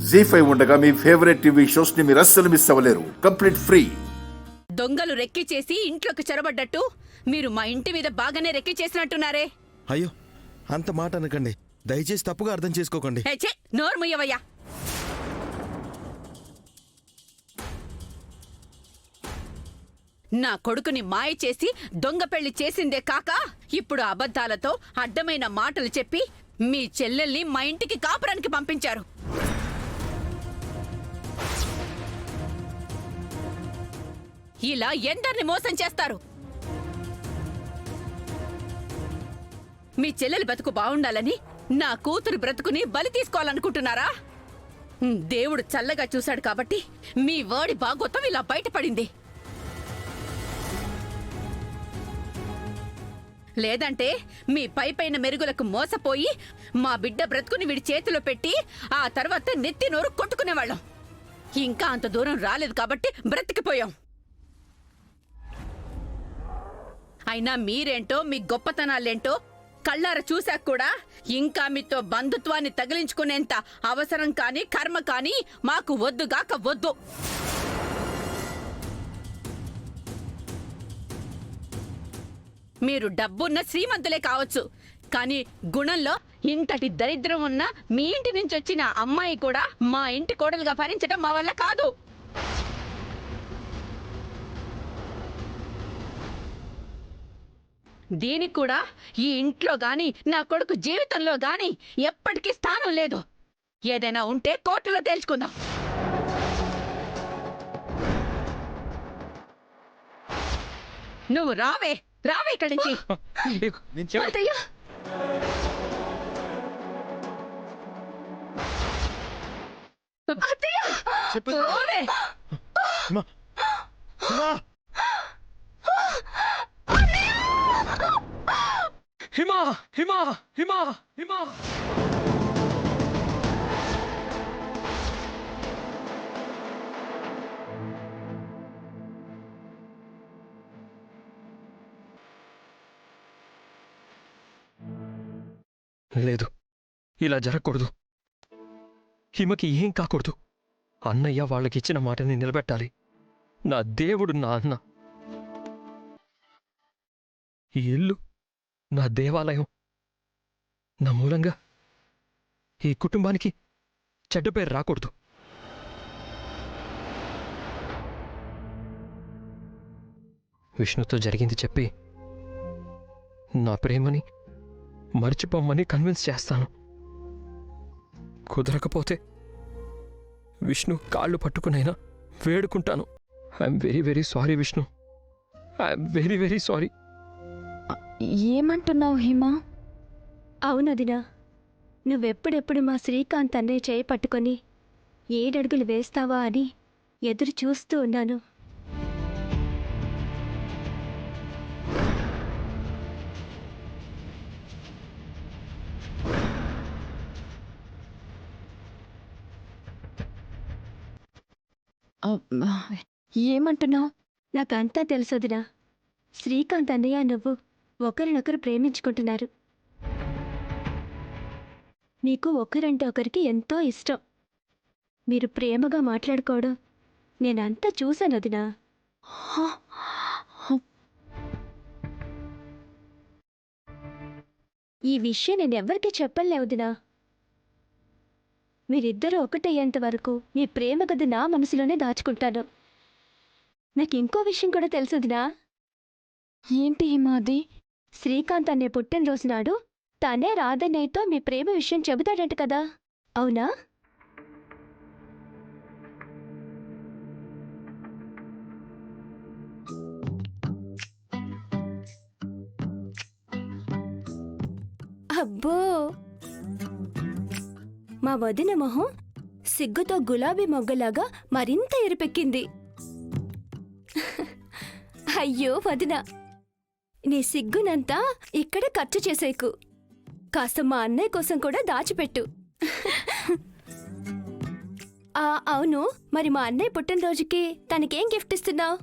జీ5 ఉండగా మీ favourite TV shows ని మీరు అస్సలు మిస్ అవ్వలేరు. Complete free. దొంగలు రెక్కి చేసి ఇంట్లోకి చొరబడ్డట్టు మీరు మా ఇంటి మీద బాగానే రెక్కి చేసినట్టున్నారే. అయ్యో, అంత మాట అనకండి. దయచేసి తప్పుగా అర్థం చేసుకోకండి. నోర్ముయ్యవయ్యా. నా కొడుకుని మాయ చేసి దొంగ పెళ్లి చేసిందే కాక ఇప్పుడు అబద్ధాలతో అడ్డమైన మాటలు చెప్పి మీ చెల్లెల్ని మా ఇంటికి కాపురానికి పంపించారు. ఇలా ఎందరిని మోసం చేస్తారు? మీ చెల్లెలి బతుకు బాగుండాలని నా కూతురు బ్రతుకుని బలి తీసుకోవాలనుకుంటున్నారా? దేవుడు చల్లగా చూశాడు కాబట్టి మీ వాడి బాగోతం ఇలా బయటపడింది. లేదంటే మీ పైపైన మెరుగులకు మోసపోయి మా బిడ్డ బ్రతుకుని వీడి చేతిలో పెట్టి ఆ తర్వాత నెత్తి నోరు కొట్టుకునేవాళ్ళం. ఇంకా అంత దూరం రాలేదు కాబట్టి బ్రతికిపోయాం. అయినా మీరేంటో మీ గొప్పతనాలేంటో కళ్ళార చూశాక కూడా ఇంకా మీతో బంధుత్వాన్ని తగిలించుకునేంత అవసరం కాని కర్మ కాని మాకు వద్దుగాక వద్దు. మీరు డబ్బున్న శ్రీమంతులే కావచ్చు, కానీ గుణంలో ఇంతటి దరిద్రం ఉన్న మీ ఇంటి నుంచి వచ్చిన అమ్మాయి కూడా మా ఇంటి కోడలుగా భరించడం మా వల్ల కాదు. దీనికి కూడా ఈ ఇంట్లో గాని నా కొడుకు జీవితంలో గాని ఎప్పటికీ స్థానం లేదు. ఏదైనా ఉంటే కోర్టులో తేల్చుకుందాం. నువ్వు రావే రావే ఇక్కడి నుంచి. హిమా హిమా హిమా హిమా లేదు, ఇలా జరగకూడదు. హిమకి ఏం కాకూడదు. అన్నయ్య వాళ్ళకిచ్చిన మాటని నిలబెట్టాలి. నా దేవుడు నా అన్న. ఈ ఇల్లు నా దేవాలయం. నా మూలంగా ఈ కుటుంబానికి చెడ్డ పేరు రాకూడదు. విష్ణుతో జరిగింది చెప్పి నా ప్రేమని మర్చిపోమ్మని కన్విన్స్ చేస్తాను. కుదరకపోతే విష్ణు కాళ్ళు పట్టుకునైనా వేడుకుంటాను. I'm very very sorry Vishnu. I'm very very sorry. ఏమంటున్నావు హిమా? అవునదినా, నువ్వెప్పుడెప్పుడు మా శ్రీకాంత్ అన్నయ్య చేయి పట్టుకొని 7 అడుగులు వేస్తావా అని ఎదురు చూస్తూ ఉన్నాను. ఏమంటున్నావు? నాకంతా తెలుసొదినా. శ్రీకాంత్ అన్నయ్య నువ్వు ఒకరినొకరు ప్రేమించుకుంటున్నారు. మీకు ఒకరంటే ఒకరికి ఎంతో ఇష్టం. మీరు ప్రేమగా మాట్లాడుకోవడం నేనంతా చూశాను వదినా. ఈ విషయం నేనెవ్వరికీ చెప్పలే వదినా. మీరిద్దరూ ఒకటయ్యేంత వరకు మీ ప్రేమ గది నా మనసులోనే దాచుకుంటాను. నాకు ఇంకో విషయం కూడా తెలుసుదినా. ఏంటి హిమాది? శ్రీకాంత్ అనే పుట్టినరోజు నాడు తనే రాధన్నయ్యతో మీ ప్రేమ విషయం చెబుతాడంట కదా, అవునా? అబ్బో, మా వదిన మొహం సిగ్గుతో గులాబీ మొగ్గలాగా మరింత ఎరుపెక్కింది. అయ్యో వదిన, నీ సిగ్గునంతా ఇక్కడే ఖర్చు చేసేకు. కాస్త మా అన్నయ్య కోసం కూడా దాచిపెట్టు. అవును, మరి మా అన్నయ్య పుట్టినరోజుకి తనకేం గిఫ్ట్ ఇస్తున్నావు?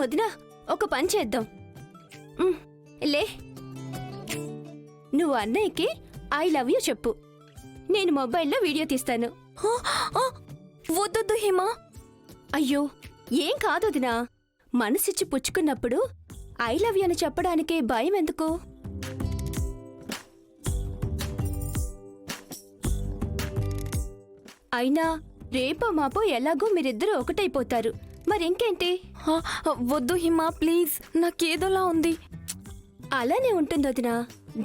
వదినా, ఒక పని చేద్దాం. లే, నువ్వు అన్నయ్యకి ఐ లవ్ యూ చెప్పు. నేను మొబైల్లో వీడియో తీస్తాను. వద్దొద్దు హిమా. అయ్యో, ఏం కాదు వదినా. మనసిచ్చి పుచ్చుకున్నప్పుడు ఐ లవ్ యూ అని చెప్పడానికి భయం ఎందుకు? అయినా రేపో మాపో ఎలాగో మీరిద్దరూ ఒకటైపోతారు. మరింకేంటి? వద్దు హిమా ప్లీజ్, నాకేదోలా ఉంది. అలానే ఉంటుంది వదినా.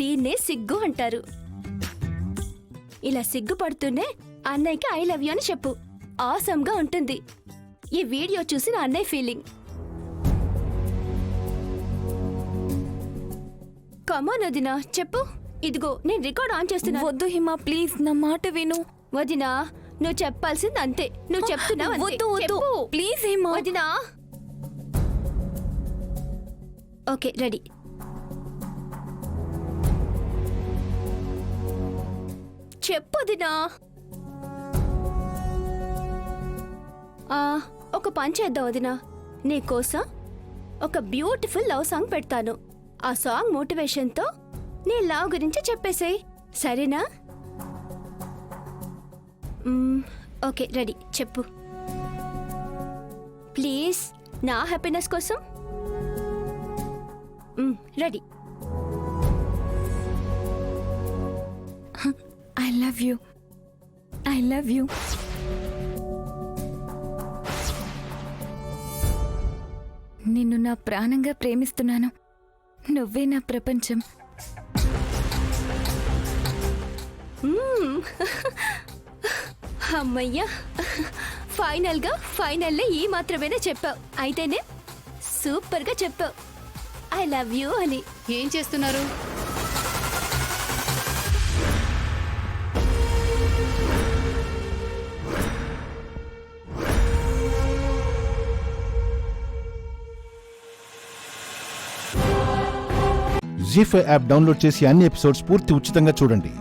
దీన్నే సిగ్గు అంటారు. ఇలా సిగ్గుపడుతూనే అన్నయ్యకి ఐ లవ్ యూ అని చెప్పు. ఆసంగా ఉంటుంది. ఈ వీడియో చూసి నా అన్నయ్య ఫీలింగ్. కమాన్ వదినా, చెప్పు. ఇదిగో నేను రికార్డ్ ఆన్ చేస్తున్నా. వద్దు హిమా ప్లీజ్, నా మాట విను. వదినా, నువ్వు చెప్పాల్సింది అంతే. నువ్వు చెప్తున్నావు అంతే. వద్దు వద్దు చెప్పు. ప్లీజ్ హిమా. వదినా. Okay, ready. చెప్పు వదినా. ఒక పని చేద్దాం వదినా. నీకోసం ఒక బ్యూటిఫుల్ లవ్ సాంగ్ పెడతాను. ఆ సాంగ్ మోటివేషన్తో నీ లవ్ గురించి చెప్పేసేయ్, సరేనా? Okay, ready. చెప్పు ప్లీజ్, నా హ్యాపీనెస్ కోసం. Ready. I love you, I love you. నిన్ను నా ప్రాణంగా ప్రేమిస్తున్నాను. నువ్వే నా ప్రపంచం. అమ్మయ్యా, ఫైనల్లే ఈ మాత్రమేనా చెప్పావు. అయితేనే సూపర్గా చెప్పావు ఐ లవ్ యూ అని. ఏం చేస్తున్నారు? జీ5 యాప్ డౌన్లోడ్ చేసి అన్ని ఎపిసోడ్స్ పూర్తి ఉచితంగా చూడండి.